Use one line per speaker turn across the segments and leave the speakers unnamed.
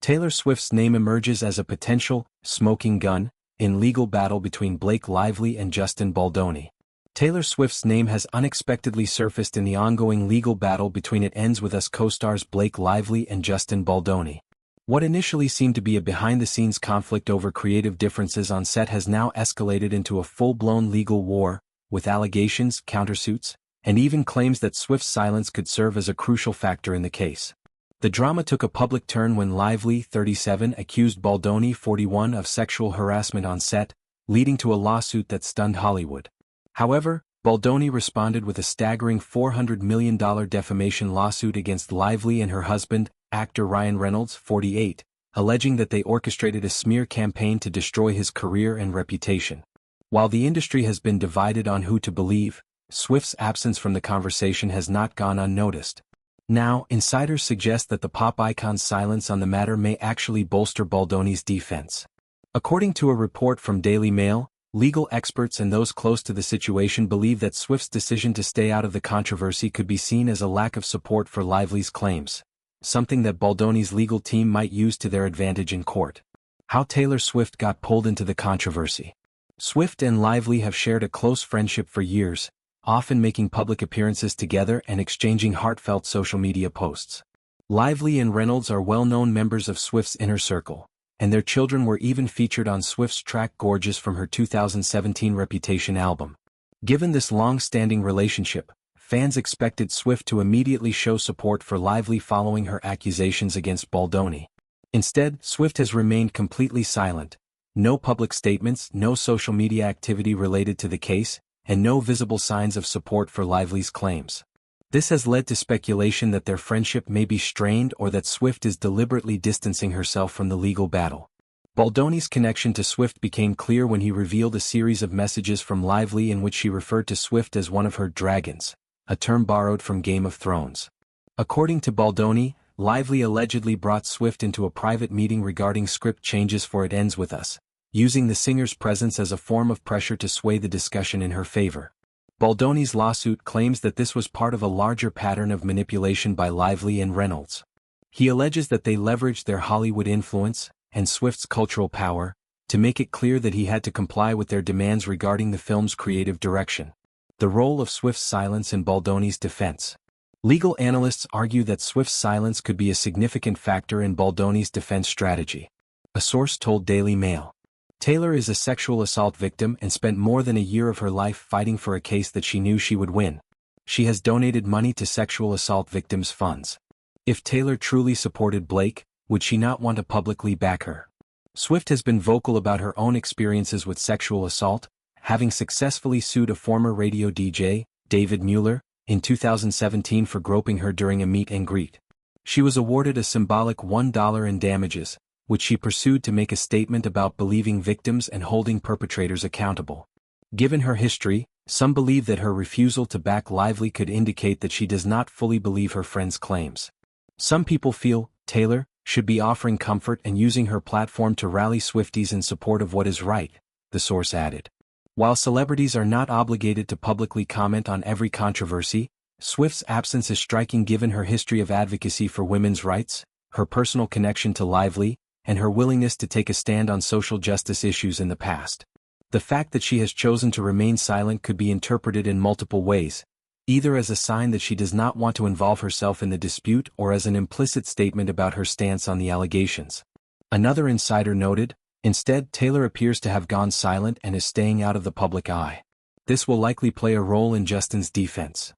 Taylor Swift's name emerges as a potential smoking gun in legal battle between Blake Lively and Justin Baldoni. Taylor Swift's name has unexpectedly surfaced in the ongoing legal battle between It Ends With Us co-stars Blake Lively and Justin Baldoni. What initially seemed to be a behind-the-scenes conflict over creative differences on set has now escalated into a full-blown legal war, with allegations, countersuits, and even claims that Swift's silence could serve as a crucial factor in the case. The drama took a public turn when Lively, 37, accused Baldoni, 41, of sexual harassment on set, leading to a lawsuit that stunned Hollywood. However, Baldoni responded with a staggering $400 million defamation lawsuit against Lively and her husband, actor Ryan Reynolds, 48, alleging that they orchestrated a smear campaign to destroy his career and reputation. While the industry has been divided on who to believe, Swift's absence from the conversation has not gone unnoticed. Now, insiders suggest that the pop icon's silence on the matter may actually bolster Baldoni's defense. According to a report from Daily Mail, legal experts and those close to the situation believe that Swift's decision to stay out of the controversy could be seen as a lack of support for Lively's claims, something that Baldoni's legal team might use to their advantage in court. How Taylor Swift got pulled into the controversy. Swift and Lively have shared a close friendship for years, often making public appearances together and exchanging heartfelt social media posts. Lively and Reynolds are well-known members of Swift's inner circle, and their children were even featured on Swift's track Gorgeous from her 2017 Reputation album. Given this long-standing relationship, fans expected Swift to immediately show support for Lively following her accusations against Baldoni. Instead, Swift has remained completely silent. No public statements, no social media activity related to the case, and no visible signs of support for Lively's claims. This has led to speculation that their friendship may be strained or that Swift is deliberately distancing herself from the legal battle. Baldoni's connection to Swift became clear when he revealed a series of messages from Lively in which she referred to Swift as one of her dragons, a term borrowed from Game of Thrones. According to Baldoni, Lively allegedly brought Swift into a private meeting regarding script changes for It Ends With Us, using the singer's presence as a form of pressure to sway the discussion in her favor. Baldoni's lawsuit claims that this was part of a larger pattern of manipulation by Lively and Reynolds. He alleges that they leveraged their Hollywood influence, and Swift's cultural power, to make it clear that he had to comply with their demands regarding the film's creative direction. The role of Swift's silence in Baldoni's defense. Legal analysts argue that Swift's silence could be a significant factor in Baldoni's defense strategy. A source told Daily Mail. Taylor is a sexual assault victim and spent more than a year of her life fighting for a case that she knew she would win. She has donated money to sexual assault victims' funds. If Taylor truly supported Blake, would she not want to publicly back her? Swift has been vocal about her own experiences with sexual assault, having successfully sued a former radio DJ, David Mueller, in 2017 for groping her during a meet and greet. She was awarded a symbolic $1 in damages, which she pursued to make a statement about believing victims and holding perpetrators accountable. Given her history, some believe that her refusal to back Lively could indicate that she does not fully believe her friend's claims. Some people feel Taylor should be offering comfort and using her platform to rally Swifties in support of what is right, the source added. While celebrities are not obligated to publicly comment on every controversy, Swift's absence is striking given her history of advocacy for women's rights, her personal connection to Lively, and her willingness to take a stand on social justice issues in the past. The fact that she has chosen to remain silent could be interpreted in multiple ways, either as a sign that she does not want to involve herself in the dispute or as an implicit statement about her stance on the allegations. Another insider noted, instead Taylor appears to have gone silent and is staying out of the public eye. This will likely play a role in Justin's defense.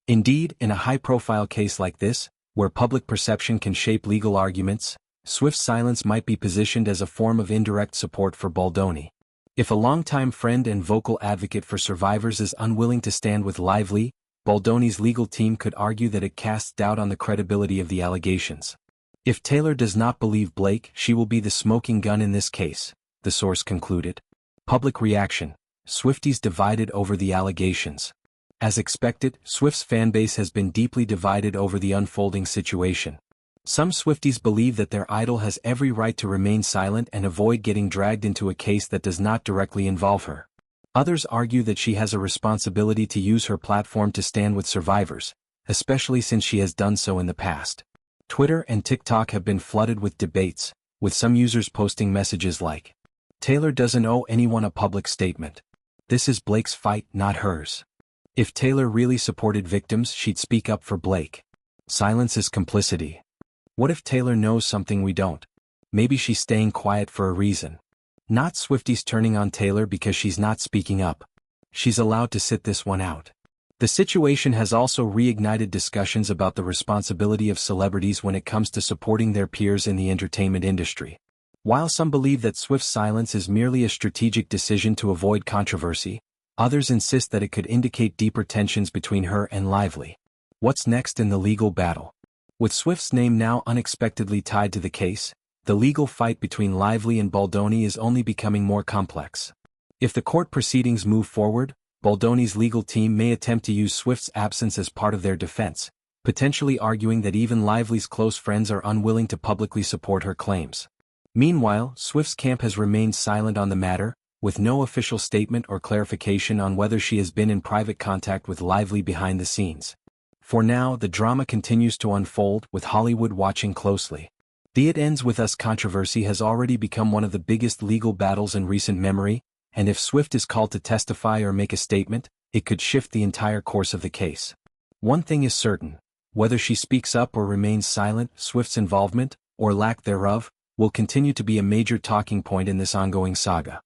Indeed, in a high-profile case like this, where public perception can shape legal arguments, Swift's silence might be positioned as a form of indirect support for Baldoni. If a longtime friend and vocal advocate for survivors is unwilling to stand with Lively, Baldoni's legal team could argue that it casts doubt on the credibility of the allegations. If Taylor does not believe Blake, she will be the smoking gun in this case, the source concluded. Public reaction. Swifties divided over the allegations. As expected, Swift's fanbase has been deeply divided over the unfolding situation. Some Swifties believe that their idol has every right to remain silent and avoid getting dragged into a case that does not directly involve her. Others argue that she has a responsibility to use her platform to stand with survivors, especially since she has done so in the past. Twitter and TikTok have been flooded with debates, with some users posting messages like, "Taylor doesn't owe anyone a public statement. This is Blake's fight, not hers. If Taylor really supported victims, she'd speak up for Blake. Silence is complicity. What if Taylor knows something we don't? Maybe she's staying quiet for a reason. Not Swifties turning on Taylor because she's not speaking up. She's allowed to sit this one out." The situation has also reignited discussions about the responsibility of celebrities when it comes to supporting their peers in the entertainment industry. While some believe that Swift's silence is merely a strategic decision to avoid controversy, others insist that it could indicate deeper tensions between her and Lively. What's next in the legal battle? With Swift's name now unexpectedly tied to the case, the legal fight between Lively and Baldoni is only becoming more complex. If the court proceedings move forward, Baldoni's legal team may attempt to use Swift's absence as part of their defense, potentially arguing that even Lively's close friends are unwilling to publicly support her claims. Meanwhile, Swift's camp has remained silent on the matter, with no official statement or clarification on whether she has been in private contact with Lively behind the scenes. For now, the drama continues to unfold, with Hollywood watching closely. The "It Ends With Us" controversy has already become one of the biggest legal battles in recent memory, and if Swift is called to testify or make a statement, it could shift the entire course of the case. One thing is certain: whether she speaks up or remains silent, Swift's involvement, or lack thereof, will continue to be a major talking point in this ongoing saga.